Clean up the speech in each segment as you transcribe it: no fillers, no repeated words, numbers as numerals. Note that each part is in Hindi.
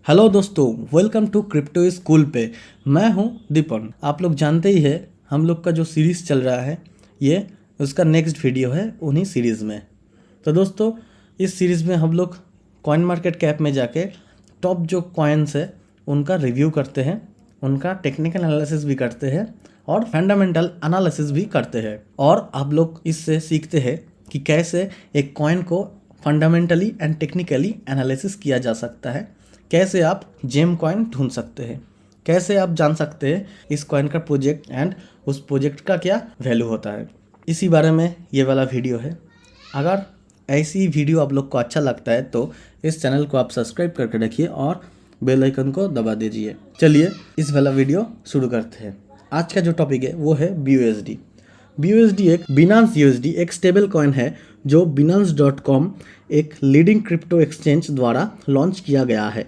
हेलो दोस्तों, वेलकम टू क्रिप्टो स्कूल पे। मैं हूं दीपन। आप लोग जानते ही है हम लोग का जो सीरीज़ चल रहा है ये उसका नेक्स्ट वीडियो है उन्हीं सीरीज़ में। तो दोस्तों, इस सीरीज़ में हम लोग कॉइन मार्केट कैप में जाके टॉप जो कॉइन्स है उनका रिव्यू करते हैं, उनका टेक्निकल एनालिसिस भी करते हैं और फंडामेंटल एनालिसिस भी करते हैं। और आप लोग इससे सीखते हैं कि कैसे एक कॉइन को फंडामेंटली एंड टेक्निकली एनालिसिस किया जा सकता है, कैसे आप जेम कॉइन ढूंढ सकते हैं, कैसे आप जान सकते हैं इस कॉइन का प्रोजेक्ट एंड उस प्रोजेक्ट का क्या वैल्यू होता है। इसी बारे में ये वाला वीडियो है। अगर ऐसी वीडियो आप लोग को अच्छा लगता है तो इस चैनल को आप सब्सक्राइब करके रखिए और बेल आइकन को दबा दीजिए। चलिए इस वाला वीडियो शुरू करते हैं। आज का जो टॉपिक है वो है BUSD। BUSD एक बिनांस USD एक स्टेबल कॉइन है जो binance.com एक लीडिंग क्रिप्टो एक्सचेंज द्वारा लॉन्च किया गया है।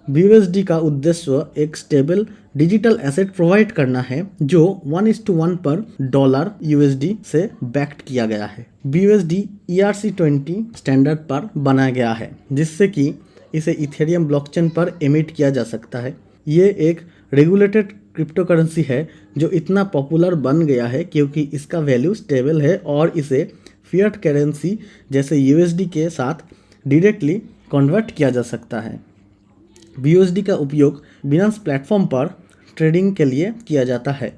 BUSD का उद्देश्य एक स्टेबल डिजिटल एसेट प्रोवाइड करना है जो 1:1 पर डॉलर USD से बैक्ड किया गया है। BUSD ERC20 स्टैंडर्ड पर बनाया गया है जिससे कि इसे इथेरियम ब्लॉकचेन पर एमिट किया जा सकता है। ये एक रेगुलेटेड क्रिप्टो करेंसी है जो इतना पॉपुलर बन गया है क्योंकि इसका वैल्यू स्टेबल है और इसे फिएट करेंसी जैसे USD के साथ डायरेक्टली कन्वर्ट किया जा सकता है। BUSD का उपयोग बिनांस प्लेटफॉर्म पर ट्रेडिंग के लिए किया जाता है।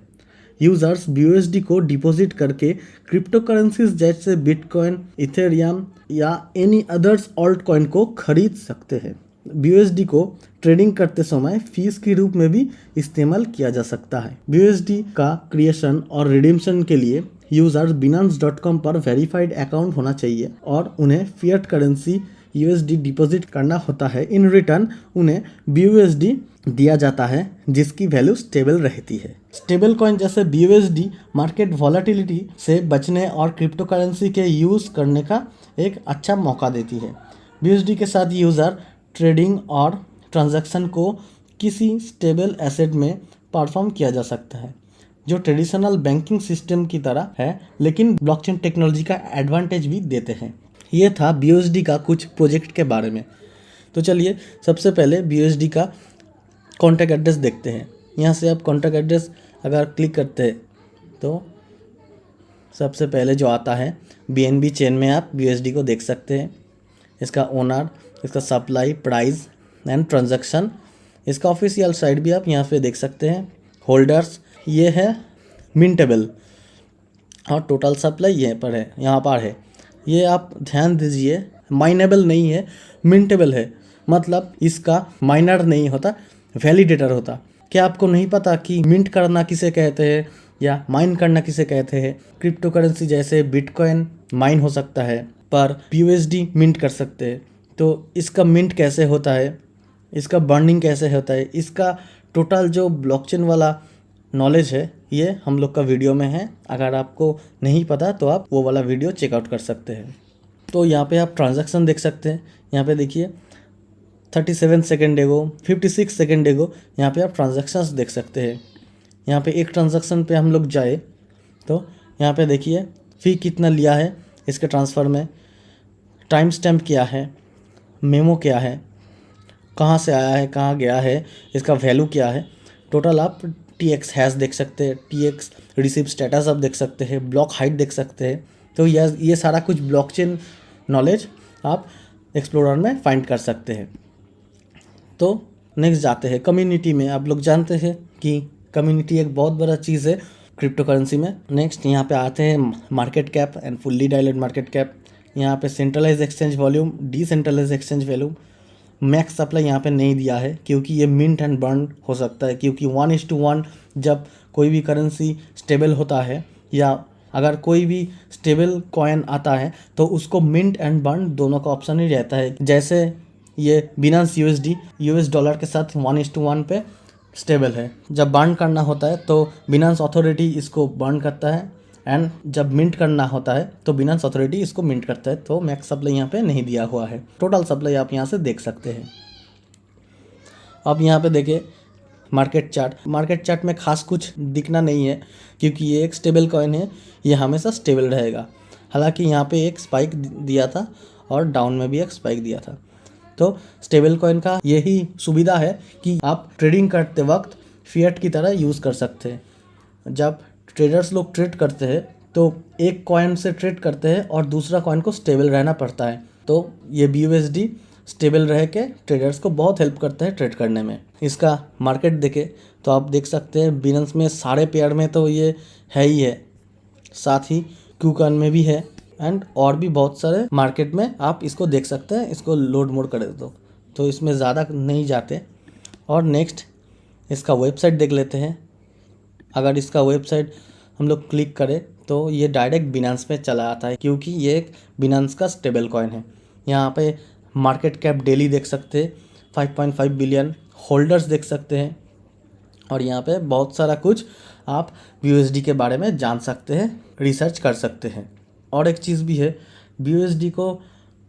यूजर्स BUSD को डिपॉजिट करके क्रिप्टो करेंसीज जैसे बिटकॉइन, इथेरियम या एनी अदर्स ऑल्ट कॉइन को खरीद सकते हैं। BUSD को ट्रेडिंग करते समय फीस के रूप में भी इस्तेमाल किया जा सकता है। BUSD का क्रिएशन और रिडीम्शन के लिए यूजर्स binance.com पर वेरीफाइड अकाउंट होना चाहिए और उन्हें फिएट करेंसी USD डिपॉजिट करना होता है। इन रिटर्न उन्हें BUSD दिया जाता है जिसकी वैल्यू स्टेबल रहती है। स्टेबल कॉइन जैसे BUSD मार्केट वॉलेटिलिटी से बचने और क्रिप्टो करेंसी के यूज़ करने का एक अच्छा मौका देती है। BUSD के साथ यूज़र ट्रेडिंग और ट्रांजैक्शन को किसी स्टेबल एसेट में परफॉर्म किया जा सकता है जो ट्रेडिशनल बैंकिंग सिस्टम की तरह है लेकिन ब्लॉकचेन टेक्नोलॉजी का एडवांटेज भी देते हैं। ये था BUSD का कुछ प्रोजेक्ट के बारे में। तो चलिए सबसे पहले BUSD का कॉन्टैक्ट एड्रेस देखते हैं। यहाँ से आप कॉन्टैक्ट एड्रेस अगर क्लिक करते हैं तो सबसे पहले जो आता है BNB चेन में आप BUSD को देख सकते हैं, इसका ओनर, इसका सप्लाई, प्राइस एंड ट्रांजैक्शन, इसका ऑफिशियल साइट भी आप यहाँ पे देख सकते हैं। होल्डर्स ये है मिंटेबल और टोटल सप्लाई यहाँ पर है। ये आप ध्यान दीजिए, माइनेबल नहीं है, मिंटेबल है, मतलब इसका माइनर नहीं होता, वैलिडेटर होता। क्या आपको नहीं पता कि मिंट करना किसे कहते हैं या माइन करना किसे कहते हैं? क्रिप्टो करेंसी जैसे बिटकॉइन माइन हो सकता है पर BUSD मिंट कर सकते हैं। तो इसका मिंट कैसे होता है, इसका बर्निंग कैसे होता है, इसका टोटल जो ब्लॉकचेन वाला नॉलेज है ये हम लोग का वीडियो में है। अगर आपको नहीं पता तो आप वो वाला वीडियो चेकआउट कर सकते हैं। तो यहाँ पे आप ट्रांजैक्शन देख सकते हैं। यहाँ पे देखिए 37 सेकेंड एगो, 56 सेकेंड एगो, यहाँ पे आप ट्रांजैक्शंस देख सकते हैं। यहाँ पे एक ट्रांजैक्शन पे हम लोग जाए तो यहाँ पे देखिए फ़ी कितना लिया है इसके ट्रांसफ़र में, टाइम स्टैम्प क्या है, मेमो क्या है, कहाँ से आया है, कहाँ गया है, इसका वैल्यू क्या है। टोटल आप TX हैश देख सकते हैं, TX रिसीव स्टेटस आप देख सकते हैं, ब्लॉक हाइट देख सकते हैं। तो ये सारा कुछ ब्लॉकचेन नॉलेज आप एक्सप्लोरर में फाइंड कर सकते हैं। तो नेक्स्ट जाते हैं कम्युनिटी में। आप लोग जानते हैं कि कम्युनिटी एक बहुत बड़ा चीज़ है क्रिप्टो करेंसी में। नेक्स्ट यहाँ पे आते हैं market cap and fully diluted market cap. यहाँ पे centralize exchange volume, decentralize exchange volume, max supply यहाँ पे नहीं दिया है क्योंकि ये मिंट एंड बर्न हो सकता है, क्योंकि 1:1 जब कोई भी करेंसी स्टेबल होता है या अगर कोई भी स्टेबल कॉइन आता है तो उसको मिंट एंड बर्न दोनों का ऑप्शन ही रहता है। जैसे ये बिनांस USD US डॉलर के साथ 1:1 पे स्टेबल है। जब बर्न करना होता है तो बिनांस अथॉरिटी इसको बर्न करता है एंड जब मिंट करना होता है तो बिनांस अथॉरिटी इसको मिंट करता है। तो मैक्स सप्लाई यहाँ पे नहीं दिया हुआ है। टोटल सप्लाई आप यहाँ से देख सकते हैं। अब यहाँ पे देखिए मार्केट चार्ट में खास कुछ दिखना नहीं है क्योंकि ये एक स्टेबल कॉइन है, ये हमेशा स्टेबल रहेगा। हालांकि यहाँ पे एक स्पाइक दिया था और डाउन में भी एक स्पाइक दिया था। तो स्टेबल कॉइन का यही सुविधा है कि आप ट्रेडिंग करते वक्त फिएट की तरह यूज़ कर सकते हैं। जब ट्रेडर्स लोग ट्रेड करते हैं तो एक कॉइन से ट्रेड करते हैं और दूसरा कॉइन को स्टेबल रहना पड़ता है। तो ये BUSD स्टेबल रह के ट्रेडर्स को बहुत हेल्प करता है ट्रेड करने में। इसका मार्केट देखें तो आप देख सकते हैं बिनेंस में सारे पेयर में तो ये है ही है, साथ ही क्यूकॉइन में भी है एंड और भी बहुत सारे मार्केट में आप इसको देख सकते हैं। इसको लोड मोड कर दो तो इसमें ज़्यादा नहीं जाते। और नेक्स्ट इसका वेबसाइट देख लेते हैं। अगर इसका वेबसाइट हम लोग क्लिक करें तो ये डायरेक्ट बिनेंस में चला आता है, क्योंकि ये एक बिनेंस का स्टेबल कॉइन है। यहाँ पे मार्केट कैप डेली देख सकते हैं, 5.5 बिलियन होल्डर्स देख सकते हैं और यहाँ पे बहुत सारा कुछ आप BUSD के बारे में जान सकते हैं, रिसर्च कर सकते हैं। और एक चीज़ भी है, BUSD को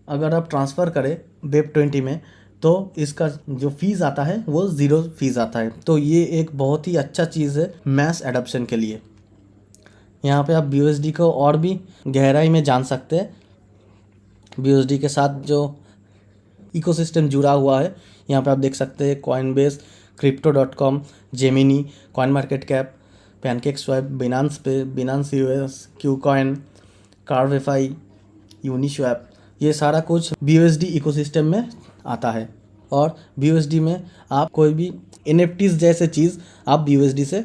अगर आप ट्रांसफ़र करें Web20 में तो इसका जो फीस आता है वो 0 फीस आता है। तो ये एक बहुत ही अच्छा चीज़ है मैस एडॉप्शन के लिए। यहाँ पे आप BUSD को और भी गहराई में जान सकते हैं। BUSD के साथ जो इकोसिस्टम जुड़ा हुआ है यहाँ पे आप देख सकते हैं Coinbase, crypto.com, Gemini, coin market cap, PancakeSwap, Binance पे, बिनांस US, क्यूकॉइन, कार्वेफाई, यूनिस्वैप, ये सारा कुछ BUSD इकोसिस्टम में आता है। और BUSD में आप कोई भी NFTs जैसे चीज़ आप BUSD से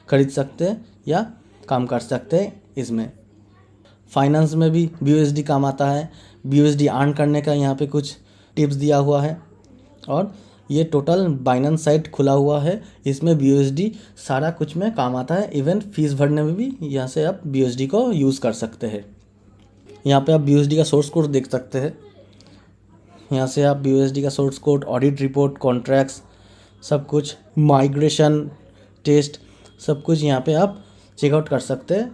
खरीद सकते हैं या काम कर सकते हैं। इसमें फाइनेंस में भी BUSD काम आता है। BUSD अर्न करने का यहाँ पे कुछ टिप्स दिया हुआ है और ये टोटल बाइनेंस साइट खुला हुआ है। इसमें BUSD सारा कुछ में काम आता है। इवन फीस भरने में भी यहाँ से आप BUSD को यूज़ कर सकते हैं। यहाँ पे आप BUSD का सोर्स कोड देख सकते हैं। यहाँ से आप BUSD का source code, audit report, contracts, सब कुछ, माइग्रेशन टेस्ट, सब कुछ यहाँ पे आप चेकआउट कर सकते हैं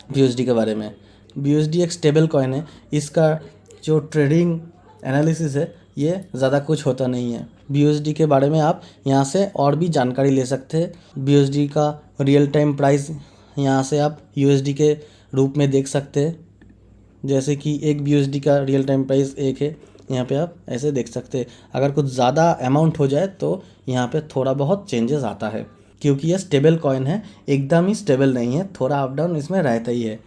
BUSD के बारे में। BUSD एक स्टेबल कॉइन है। इसका जो ट्रेडिंग एनालिसिस है ये ज़्यादा कुछ होता नहीं है। BUSD के बारे में आप यहाँ से और भी जानकारी ले सकते हैं। BUSD का रियल टाइम प्राइस यहाँ से आप USD के रूप में देख सकते हैं। जैसे कि एक BUSD का रियल टाइम प्राइस 1 है, यहाँ पे आप ऐसे देख सकते हैं। अगर कुछ ज़्यादा अमाउंट हो जाए तो यहाँ पे थोड़ा बहुत चेंजेस आता है, क्योंकि ये स्टेबल कॉइन है, एकदम ही स्टेबल नहीं है, थोड़ा अप डाउन इसमें रहता ही है।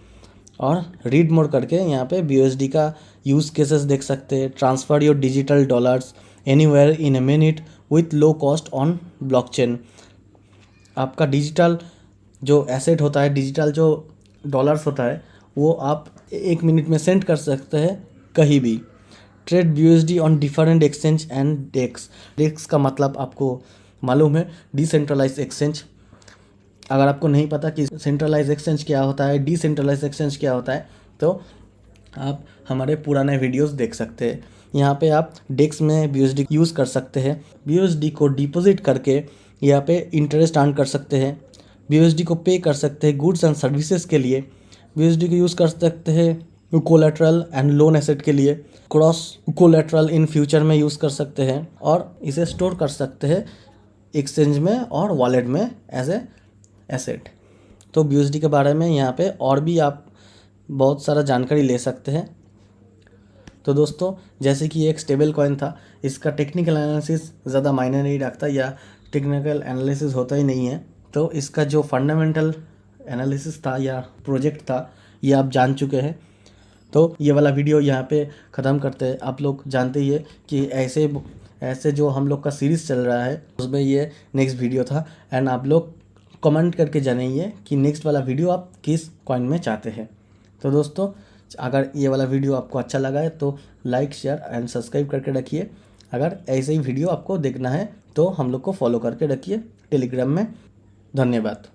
और रीड मोड करके यहाँ पे BUSD का यूज़ केसेस देख सकते हैं। Transfer your digital dollars anywhere in a minute with low cost on blockchain. आपका डिजिटल जो एसेट होता है, डिजिटल जो डॉलर्स होता है, वो आप 1 मिनट में सेंड कर सकते हैं कहीं भी। Trade BUSD on different exchange and DEX. DEX का मतलब आपको मालूम है, डिसेंट्रलाइज एक्सचेंज। अगर आपको नहीं पता कि सेंट्रलाइज एक्सचेंज क्या होता है, डिसेंट्रलाइज एक्सचेंज क्या होता है, तो आप हमारे पुराने वीडियोस देख सकते हैं। यहाँ पे आप डेक्स में BUSD यूज़ कर सकते हैं। BUSD को डिपॉजिट करके यहाँ पे इंटरेस्ट अर्न कर सकते हैं। BUSD को पे कर सकते हैं गुड्स एंड सर्विसेज के लिए। BUSD को यूज़ कर सकते हैं कोलेटरल एंड लोन एसेट के लिए। क्रॉस कोलेटरल इन फ्यूचर में यूज़ कर सकते हैं और इसे स्टोर कर सकते हैं एक्सचेंज में और वॉलेट में एज ए एसेट। तो BUSD के बारे में यहाँ पे और भी आप बहुत सारा जानकारी ले सकते हैं। तो दोस्तों, जैसे कि एक स्टेबल कॉइन था, इसका टेक्निकल एनालिसिस ज़्यादा मायने नहीं रखता या टेक्निकल एनालिसिस होता ही नहीं है। तो इसका जो फंडामेंटल एनालिसिस था या प्रोजेक्ट था, ये आप जान चुके हैं। तो ये वाला वीडियो यहाँ पे ख़त्म करते हैं। आप लोग जानते ही है कि ऐसे जो हम लोग का सीरीज़ चल रहा है उसमें ये नेक्स्ट वीडियो था। एंड आप लोग कमेंट करके जानिए कि नेक्स्ट वाला वीडियो आप किस कॉइन में चाहते हैं। तो दोस्तों, अगर ये वाला वीडियो आपको अच्छा लगा है तो लाइक, शेयर एंड सब्सक्राइब करके रखिए। अगर ऐसे ही वीडियो आपको देखना है तो हम लोग को फॉलो करके रखिए टेलीग्राम में। धन्यवाद।